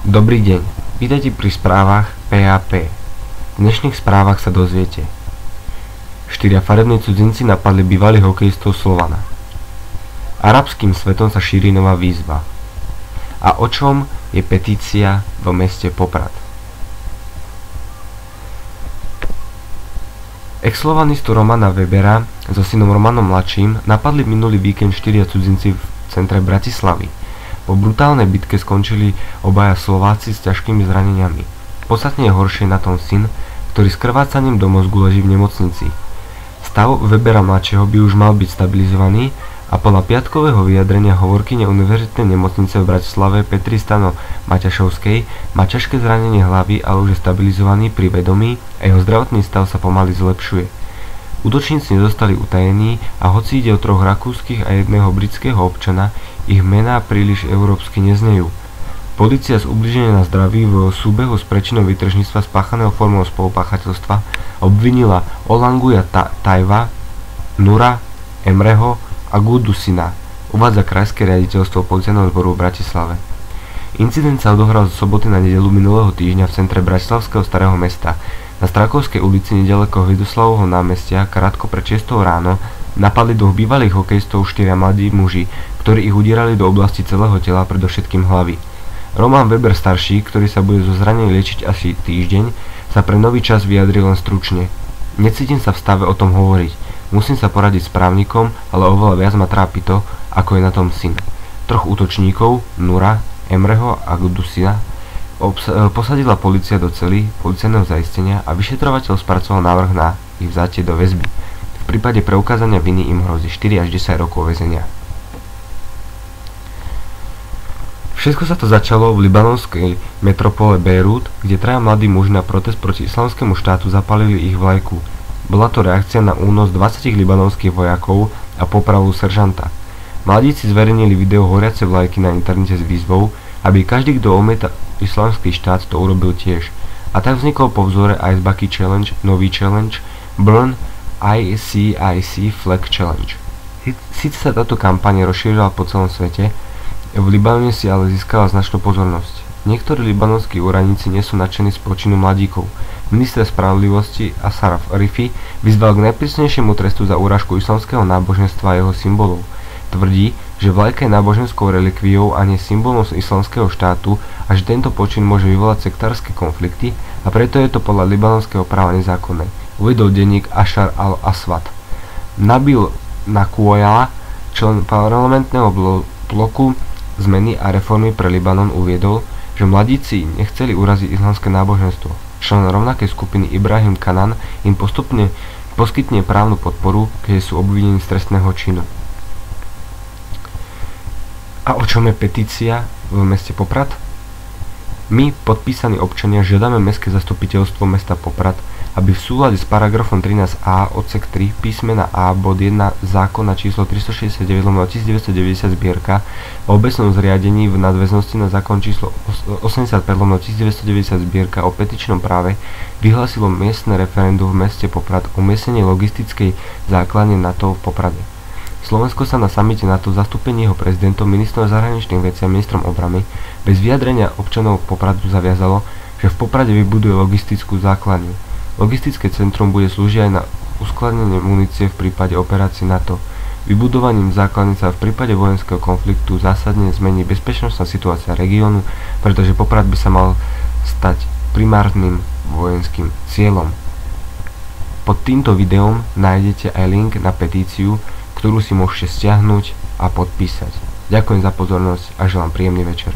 Dobrý deň, vítajte pri správach PAP. V dnešných správach sa dozviete: 4 farební cudzinci napadli bývalých hokejistov Slovana. Arabským svetom sa šíri nová výzva. A o čom je petícia v meste Poprad? Ex-slovanistu Romana Webera so synom Romanom mladším napadli minulý víkend 4 cudzinci v centre Bratislavy. Po brutálnej bitke skončili obaja Slováci s ťažkými zraneniami. Podstatne je horšie na tom syn, ktorý s krvácaním do mozgu leží v nemocnici. Stav Webera mladšieho by už mal byť stabilizovaný a podľa piatkového vyjadrenia hovorkyne univerzitnej nemocnice v Bratislave Petry Stano-Maťašovskej má ťažké zranenie hlavy, ale už je stabilizovaný pri vedomí a jeho zdravotný stav sa pomaly zlepšuje. Útočníci nezostali utajení a hoci ide o 3 rakúskych a 1 britského občana, ich mená príliš európsky neznejú. Polícia z ubliženia na zdraví v súbehu s prečinou výtržníctva spáchaného formou spolupáchateľstva obvinila Olanguja Tajva, Nura, Emreho a Gudusina, uvádza krajské riaditeľstvo policajného zboru v Bratislave. Incident sa odohral z soboty na nedeľu minulého týždňa v centre bratislavského Starého mesta. Na Strakovskej ulici nedaleko Hvidoslavovho námestia krátko pred 6 ráno napadli 2 bývalých hokejistov 4 mladí muži, ktorí ich udierali do oblasti celého tela, predovšetkým hlavy. Roman Weber starší, ktorý sa bude zo zranení liečiť asi týždeň, sa pre Nový čas vyjadril len stručne: "Necítim sa v stave o tom hovoriť. Musím sa poradiť s právnikom, ale oveľa viac ma trápi to, ako je na tom syn." 3 útočníkov, Nura, Emreho a Gudusina, posadila polícia do cely policajného zaistenia a vyšetrovateľ spracoval návrh na ich vzatie do väzby. V prípade preukázania viny im hrozí 4 až 10 rokov väzenia. Všetko sa to začalo v libanonskej metropole Bejrút, kde 3 mladí muži na protest proti islamskému štátu zapálili ich vlajku. Bola to reakcia na únos 20 libanonských vojakov a popravu seržanta. Mladíci zverejnili video horiace vlajky na internete s výzvou, aby každý, kto odmieta islamský štát, to urobil tiež. A tak vznikol po vzore Ice Bucket Challenge nový challenge Burn ICIC Flag Challenge. Síce sa táto kampaň rozšírila po celom svete, v Libanone si ale získala značnú pozornosť. Niektorí libanonskí úradníci nie sú nadšení z počinu mladíkov. Minister spravodlivosti Ashraf Rifi vyzval k najprísnejšiemu trestu za urážku islamského náboženstva a jeho symbolov. Tvrdí, že vlajka je náboženskou relikviou a nie symbolom islamského štátu a že tento počin môže vyvolať sektárske konflikty a preto je to podľa libanonského práva nezákonné, uvedol denník Ashar al-Aswad. Nabil Nakuoyala, člen parlamentného bloku Zmeny a reformy pre Libanon, uviedol, že mladíci nechceli uraziť islamské náboženstvo. Člen rovnakej skupiny Ibrahim Kanan im postupne poskytne právnu podporu, keď sú obvinení z trestného činu. A o čom je petícia v meste Poprad? My, podpísaní občania, žiadame mestské zastupiteľstvo mesta Poprad, aby v súlade s paragrafom 13a odsek 3 písmena a bod 1 zákona číslo 369/1990 zbierka o obecnom zriadení v nadväznosti na zákon číslo 85/1990 zbierka o petičnom práve vyhlásilo miestne referendum v meste Poprad o umiestnení logistickej základne NATO v Poprade. Slovensko sa na samite NATO v zastúpení jeho prezidentom, ministrom zahraničných vecí a ministrom obrany bez vyjadrenia občanov Popradu zaviazalo, že v Poprade vybuduje logistickú základňu. Logistické centrum bude slúžiť aj na uskladnenie munície v prípade operácií NATO. Vybudovaním základní sa v prípade vojenského konfliktu zásadne zmení bezpečnostná situácia regiónu, pretože Poprad by sa mal stať primárnym vojenským cieľom. Pod týmto videom nájdete aj link na petíciu, ktorú si môžete stiahnuť a podpísať. Ďakujem za pozornosť a želám príjemný večer.